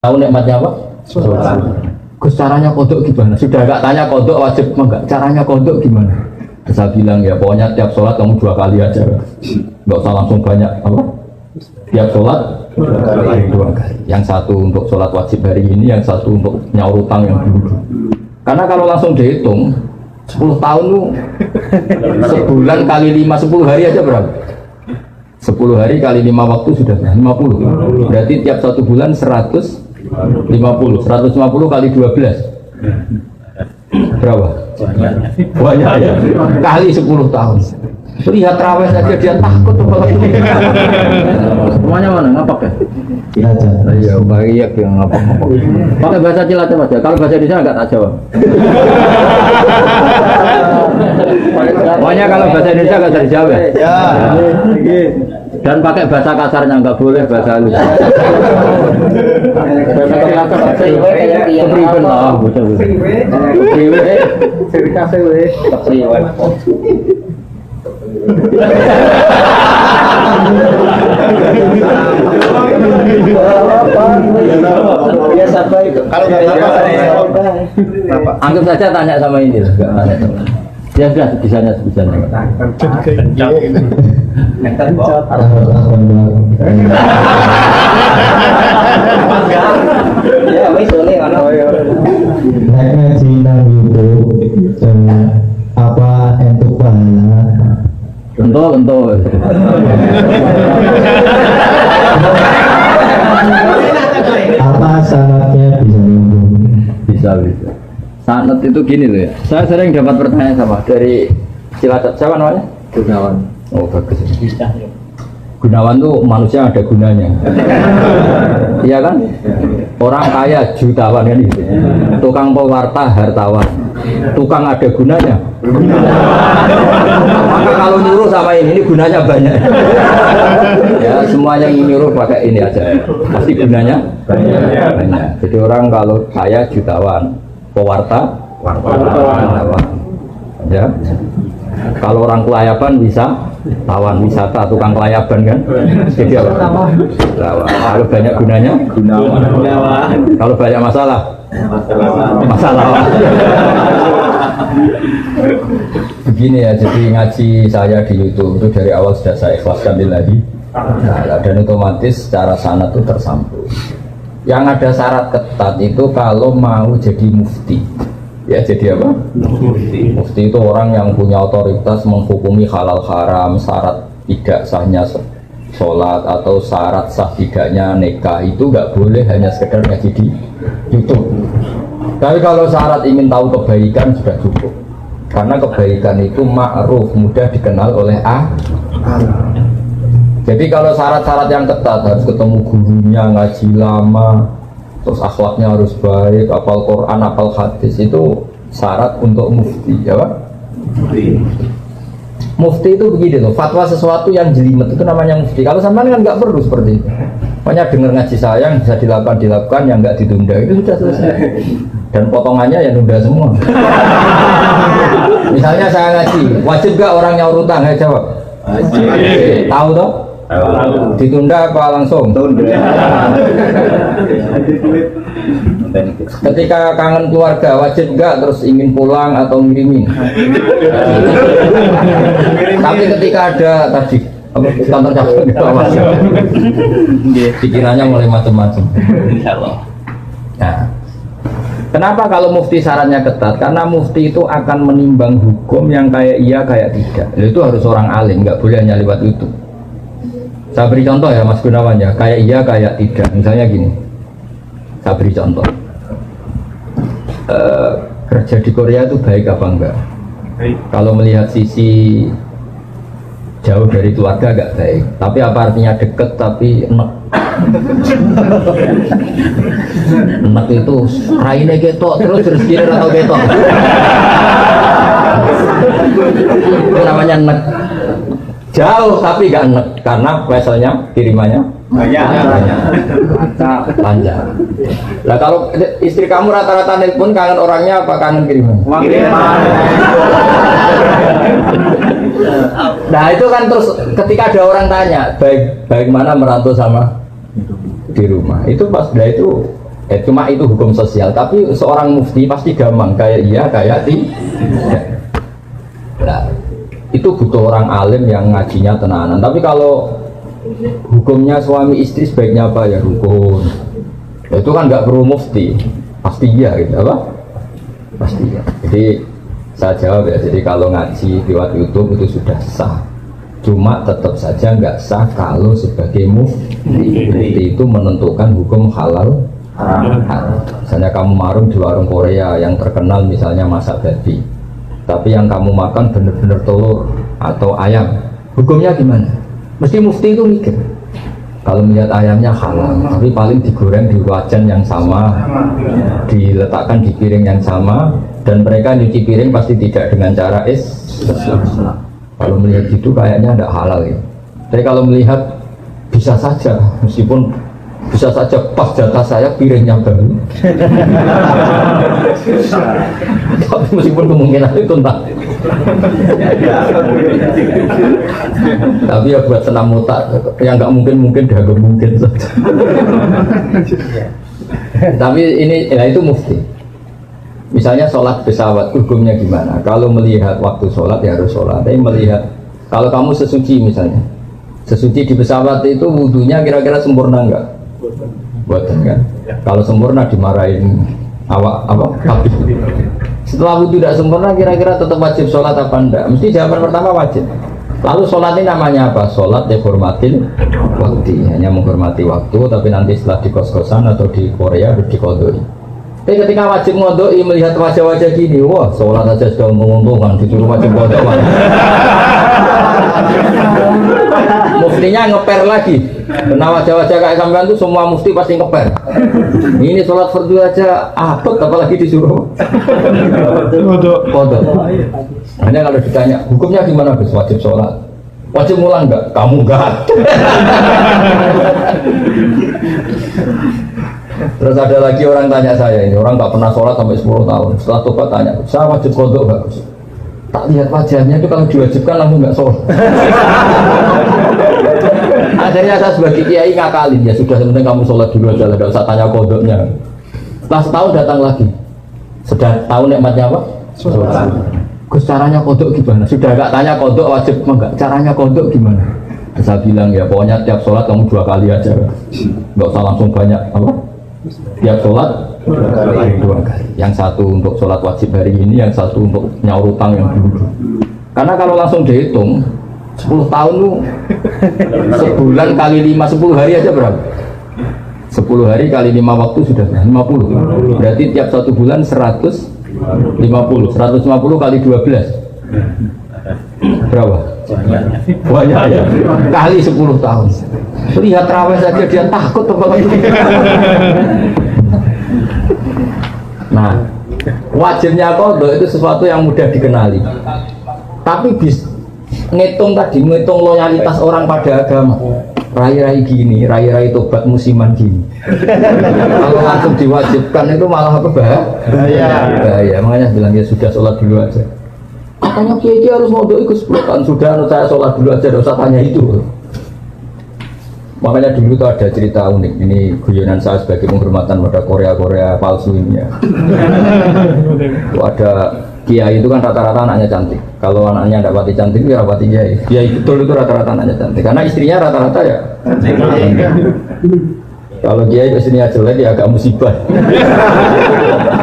Tahu nikmatnya apa? Sholat. Gus caranya kodok gimana? Sudah gak tanya kodok wajib enggak? Caranya kodok gimana? Saya bilang ya pokoknya tiap sholat kamu 2 kali aja. Gak usah langsung banyak apa? Tiap sholat 2 kali. Yang satu untuk sholat wajib hari ini, yang satu untuk nyaur utang yang dulu. Karena kalau langsung dihitung 10 tahun tuh sebulan kali 5 10 hari aja berapa? 10 hari kali 5 waktu sudah 50. Berarti tiap 1 bulan 150 kali 12 berapa? Banyak ya kali 10 tahun. Lihat terawih saja dia takut semuanya mana ngapak ya? Iya banyak yang ngapak pakai bahasa Cilacap aja. Kalau bahasa Indonesia enggak tak jawab. Pokoknya kalau bahasa Indonesia enggak bisa dijawab ya? Dan pakai bahasa kasarnya enggak boleh bahasa halus. Bahasa kasar kepriben lah, bocah. Kepriben cerita sewe. Kepriben. Biasa baik. Kalau anggap saja tanya sama ini lah, enggak tanya sama. Ya sudah bisanya. Ya wis oleh ana. Nek ngaji nang YouTube apa entuk pahala? Entuk. Apa syaratnya bisa nyambung? Bisa. Sanad itu gini loh ya. Saya sering dapat pertanyaan sama dari Cilacap. Siapa namanya? Gunawan. Oh bagus. Gunawan tuh manusia ada gunanya. Iya kan? Orang kaya jutawan kan gitu. Tukang pewarta hartawan. Tukang ada gunanya. Maka kalau nyuruh sama ini gunanya banyak. Ya semuanya yang nyuruh pakai ini aja. Pasti gunanya banyak. Jadi orang kalau kaya jutawan, pewarta hartawan. Ya. Kalau orang kelayaban bisa tawan wisata, tukang kelayaban kan? Jadi apa? Kalau banyak gunanya? Gunawan. Kalau banyak masalah? Masalah. Begini ya, jadi ngaji saya di YouTube itu dari awal sudah saya ikhlaskan lillahi. Dan otomatis secara sanad itu tersambung. Yang ada syarat ketat itu kalau mau jadi mufti. Ya jadi apa? Mufti itu orang yang punya otoritas menghukumi halal haram, syarat tidak sahnya sholat atau syarat sah tidaknya nikah itu nggak boleh hanya sekedar ngaji di YouTube. Tapi kalau syarat ingin tahu kebaikan sudah cukup. Karena kebaikan itu ma'ruf, mudah dikenal oleh Jadi kalau syarat-syarat yang ketat harus ketemu gurunya, ngaji lama, terus akhlaknya harus baik, hafal Quran, hafal hadis, itu syarat untuk mufti, ya Pak? Mufti itu begini loh, fatwa sesuatu yang jelimet itu namanya mufti. Kalau sampean kan nggak perlu seperti itu. Pokoknya dengar ngaji saya yang bisa dilakukan, yang nggak ditunda itu sudah selesai. Dan potongannya ya nunda semua. Misalnya saya ngaji, wajib gak orang nyaur utang? Saya jawab. Tahu toh? Ditunda apa langsung? Ketika kangen keluarga wajib enggak terus ingin pulang atau ngirimin? Tapi ketika ada tadi kantor cabang pikirannya mulai macam-macam. Nah, kenapa kalau mufti syaratnya ketat? Karena mufti itu akan menimbang hukum yang kayak iya kayak tidak. Itu harus orang alim, nggak boleh hanya lewat YouTube. Saya beri contoh ya Mas Gunawan ya, kayak iya kayak tidak. Misalnya gini, saya beri contoh. Kerja di Korea itu baik apa enggak? Baik. Kalau melihat sisi jauh dari keluarga agak baik. Tapi apa artinya deket tapi enak? Enak itu raine ketok terus rezeki atau ketok. Itu namanya enak. Jauh tapi gak enak karena weselnya kirimannya banyak. Panjang. Nah kalau istri kamu rata-rata nelpon kangen orangnya apa kangen kiriman? Nah itu kan terus ketika ada orang tanya baik mana merantau sama di rumah itu pas dah itu Cuma itu hukum sosial, tapi seorang mufti pasti gampang, kayak iya, kayak tidak. Nah, itu butuh orang alim yang ngajinya tenanan. Tapi kalau hukumnya suami istri sebaiknya apa ya rukun, itu kan nggak perlu mufti, pasti iya gitu apa? Pasti iya. Jadi saya jawab ya, jadi kalau ngaji lewat YouTube itu sudah sah. Cuma tetap saja nggak sah kalau sebagai mufti itu menentukan hukum halal haram. Misalnya kamu marung di warung Korea yang terkenal misalnya masak babi, tapi yang kamu makan benar-benar telur atau ayam, hukumnya gimana? Mesti mufti itu mikir. Kalau melihat ayamnya halal, tapi paling digoreng di wajan yang sama, diletakkan di piring yang sama, dan mereka nyuci piring pasti tidak dengan cara Kalau melihat gitu kayaknya tidak halal ya. Tapi kalau melihat bisa saja, meskipun bisa saja pas jatah saya piringnya baru. Tapi meskipun kemungkinan itu entah. Tapi ya buat senam otak yang nggak mungkin dah mungkin saja. Tapi ini ya itu mufti. Misalnya sholat pesawat hukumnya gimana? Kalau melihat waktu sholat ya harus sholat. Tapi melihat kalau kamu sesuci misalnya, sesuci di pesawat itu wudunya kira-kira sempurna enggak? Buatan kan? Kalau sempurna dimarahin awak apa? Habis. Setelah wudu tidak sempurna kira-kira tetap wajib sholat apa enggak? Mesti jawaban pertama wajib. Lalu sholat ini namanya apa? Sholat dihormatin waktu, hanya menghormati waktu, tapi nanti setelah di kos-kosan atau di Korea harus dikodoi. Tapi ketika wajib ngodoi melihat wajah-wajah gini, wah sholat saja sudah menguntungkan, disuruh wajib kodok. Muftinya ngeper lagi. Karena wajah-wajah kayak sampean itu semua mufti pasti ngeper. Ini sholat fardu aja apet, apalagi disuruh kodok. Hanya kalau ditanya hukumnya gimana Gus? Wajib sholat. Wajib ngulang enggak? Kamu enggak. Terus ada lagi orang tanya saya, ini orang nggak pernah sholat sampai 10 tahun. Setelah tobat tanya, saya wajib kodok nggak Gus? Tak lihat wajahnya itu kalau diwajibkan langsung nggak sholat. Akhirnya saya sebagai kiai ngakalin, ya sudah sebenarnya kamu sholat dulu aja, nggak usah tanya kodoknya. Setelah setahun datang lagi, sudah tahu nikmatnya apa? Sholat. Gus caranya kodok gimana? Sudah nggak tanya kodok wajib enggak? Caranya kodok gimana? Saya bilang ya pokoknya tiap sholat kamu 2 kali aja, nggak usah langsung banyak apa? Tiap sholat 2 kali. Yang satu untuk sholat wajib hari ini, yang satu untuk nyaur utang yang dulu. Karena kalau langsung dihitung 10 tahun tuh sebulan kali 5, 10 hari aja berapa? 10 hari kali 5 waktu sudah 50. Berarti tiap 1 bulan 150. 150 kali 12 berapa? Banyak ya. Kali 10 tahun. Lihat terawih saja dia takut apalagi. Nah, wajibnya kodok itu sesuatu yang mudah dikenali. Tapi ngitung loyalitas orang pada agama. Rai-rai gini, rai-rai tobat musiman gini. Kalau langsung diwajibkan itu malah apa bahaya. Makanya bilang ya sudah sholat dulu aja. Katanya kiai harus ngodok ikut 10 tahun. Sudah, saya sholat dulu aja, tidak usah tanya itu. Makanya dulu tuh ada cerita unik. Ini guyonan saya sebagai penghormatan pada Korea palsu ini ya. Ada kiai itu kan rata-rata anaknya cantik. Kalau anaknya tidak pati cantik, ya pati kiai. Kiai betul itu rata-rata anaknya cantik. Karena istrinya rata-rata ya cantik. Kalau kiai istrinya jelek ya agak musibah.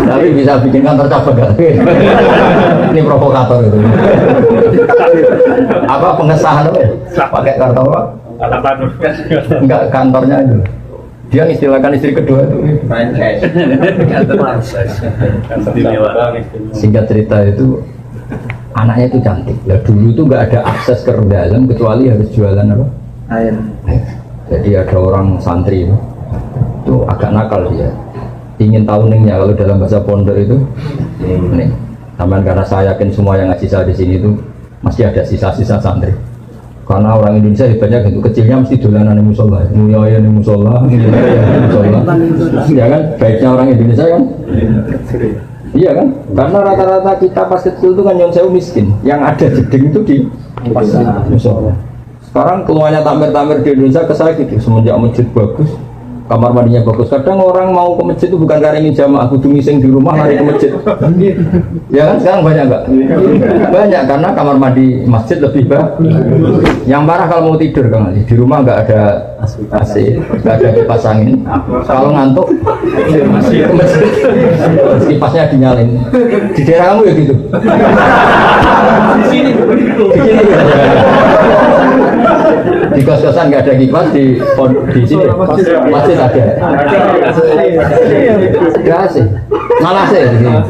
Tapi bisa bikin kantor cabang. Ini provokator itu. Apa pengesahan apa? Pakai kartu apa? Enggak, kantornya itu. Dia istilahkan istri kedua itu. Singkat cerita itu anaknya itu cantik. Ya dulu itu nggak ada akses ke dalam kecuali harus jualan apa? Air. Jadi ada orang santri itu agak nakal dia. Ingin tahu ningnya kalau dalam bahasa pondok itu nih. Taman karena saya yakin semua yang ngaji saya di sini itu masih ada sisa-sisa santri. Karena orang Indonesia hebatnya gitu, kecilnya mesti dolanan di musola, mulia di musola, ya kan? Baiknya orang Indonesia kan? Iya kan? Karena rata-rata kita pas kecil itu kan yang sewu miskin, yang ada jeding itu di musola. Sekarang keluarnya tamer-tamer di Indonesia ke saya gitu, semenjak masjid bagus, kamar mandinya bagus. Kadang orang mau ke masjid itu bukan karena ingin jamaah, kudu ngising di rumah lari ke masjid. Ya kan sekarang banyak nggak? Banyak karena kamar mandi masjid lebih bagus. Yang parah kalau mau tidur Kang Ali, di rumah nggak ada AC, nggak ada kipas angin. Kalau ngantuk ke masjid, kipasnya dinyalin. Di daerah kamu ya gitu? Di sini di kos-kosan nggak ada kipas, di sini masjid ada. Nggak sih, malah sih di sini.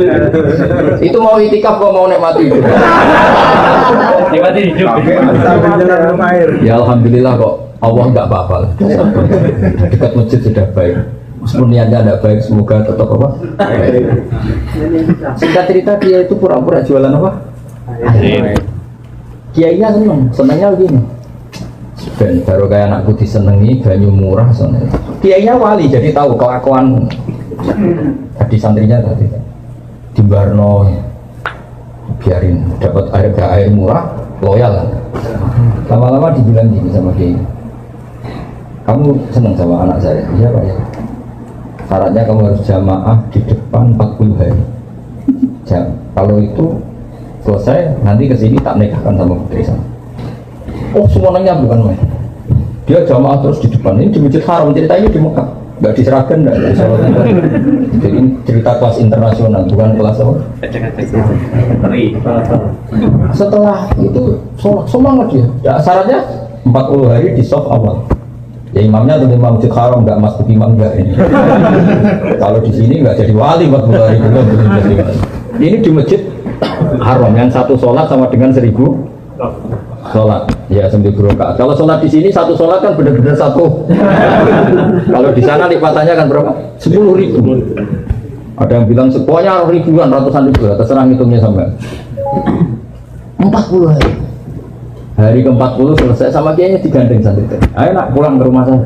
Itu mau itikaf kok mau nikmati hidup. Nikmati hidup. Ya alhamdulillah kok Allah nggak apa-apa. Dekat masjid sudah baik. Meskipun niatnya tidak baik, semoga tetap apa? Baik. Singkat cerita dia itu pura-pura jualan apa? Kiainya senengnya begini. Ben baru kayak anakku disenengi, banyu murah soalnya. Kiainya wali jadi tahu kelakuan tadi santrinya tadi di Barno biarin dapat air murah loyal. Lama-lama dibilang gini sama Kiai, kamu seneng sama anak saya? Iya Pak ya. Syaratnya kamu harus jamaah di depan 40 hari. Kalau itu selesai nanti kesini tak nikahkan sama putri saya. Oh semuanya bukan main. Dia jamaah terus di depan. Ini di Masjid Haram, ceritanya di Mekah. Nggak diserahkan, nggak di Solo. Jadi cerita kelas internasional, bukan kelas apa? Setelah itu semangat dia. Ya, syaratnya 40 hari di soft awal. Ya imamnya tentu imam Masjid Haram, nggak masuk imam nggak ini. Kalau di sini nggak jadi wali 40 hari belum jadi wali. Ini di Masjid Haram yang satu sholat sama dengan 1000 sholat. Ya 1000 rakaat. Kalau sholat di sini satu sholat kan benar-benar satu. Kalau di sana lipatannya kan berapa? 10.000. Ada yang bilang pokoknya ribuan, ratusan ribu. Terserah hitungnya sampai 40 hari. Hari ke-40 selesai sama kiainya digandeng santri. Ayo nak pulang ke rumah saya.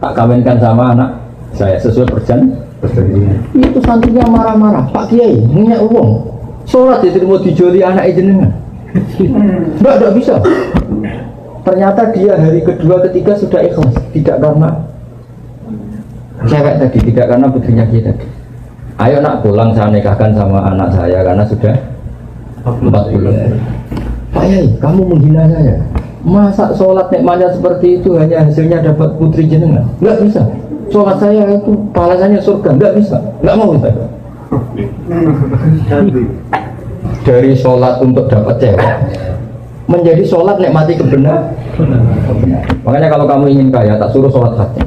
Tak kawinkan sama anak saya sesuai perjanjian. Itu santrinya marah-marah. Pak Kiai, minyak uang. Sholat itu mau dijoli anak jenengan. Enggak bisa. Ternyata dia hari kedua ketiga sudah ikhlas, tidak karena cewek tadi, tidak karena putrinya dia tadi. Ayo nak pulang saya nikahkan sama anak saya karena sudah 40 hari. Pak Yai, kamu menghina saya. Masa sholat nikmatnya seperti itu hanya hasilnya dapat putri jenengan? Enggak bisa. Sholat saya itu balasannya surga, enggak bisa. Enggak mau saya. Dari sholat untuk dapat cewek menjadi sholat nikmati kebenaran. Makanya kalau kamu ingin kaya tak suruh sholat hati.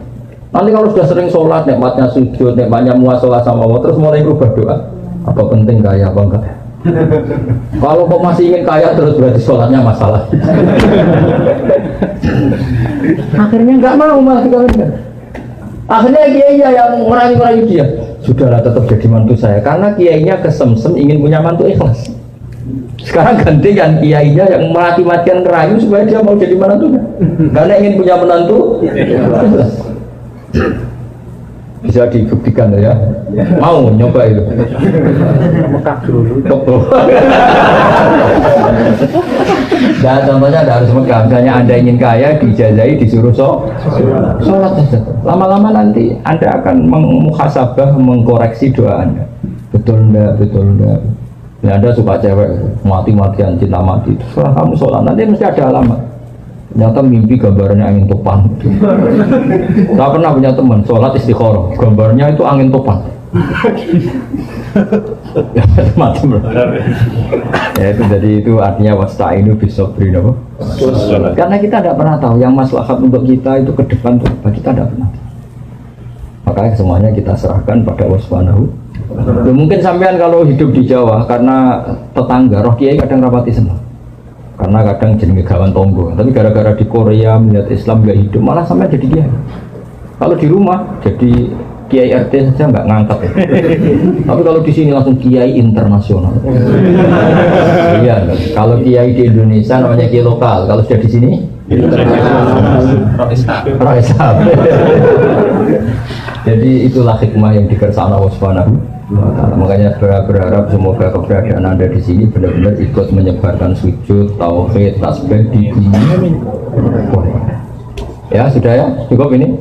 Nanti kalau sudah sering sholat nikmatnya sujud, nikmatnya muasalah sama Allah, terus mulai berubah doa. Apa penting kaya apa enggak? Kalau kok masih ingin kaya terus berarti sholatnya masalah. Akhirnya nggak mau malah dikawinkan. Akhirnya kiainya yang merayu-rayu dia. Sudahlah tetap jadi mantu saya karena kiainya kesemsem ingin punya mantu ikhlas. Sekarang gantikan kiainya yang mati-matian ngerayu supaya dia mau jadi menantunya karena ingin punya menantu ikhlas. Bisa dibuktikan ya. Mau nyoba itu. Mekah dulu. Dan contohnya ada harus Mekah. Misalnya Anda ingin kaya, dijazahi, disuruh sholat saja. Lama-lama nanti Anda akan muhasabah, mengkoreksi doa Anda. Betul enggak, betul enggak. Ya, Anda suka cewek, mati-matian, cinta mati. Setelah kamu sholat, nanti mesti ada alamat. Ternyata mimpi gambarnya angin topan. Saya pernah punya teman sholat istikharah, gambarnya itu angin topan. Macam ya itu jadi itu artinya wasta'inu bisobrin apa? Karena kita tidak pernah tahu yang maslahat untuk kita itu ke depan itu apa, kita tidak pernah. Makanya semuanya kita serahkan pada Allah Subhanahu. Mungkin sampean kalau hidup di Jawa karena tetangga roh kiai kadang rapati senang. Karena kadang jadi gawan tonggo, tapi gara-gara di Korea melihat Islam gak hidup malah sampai jadi kiai. Kalau di rumah jadi kiai RT saja nggak ngangkat ya. Tapi kalau di sini langsung kiai internasional. Iya, kalau kiai di Indonesia namanya kiai lokal, kalau sudah di sini Roisab. Jadi itulah hikmah yang dikersana Allah Subhanahu. Makanya berharap semoga keberadaan Anda di sini benar-benar ikut menyebarkan sujud, tauhid, tasbih di dunia. Ya sudah ya, cukup ini.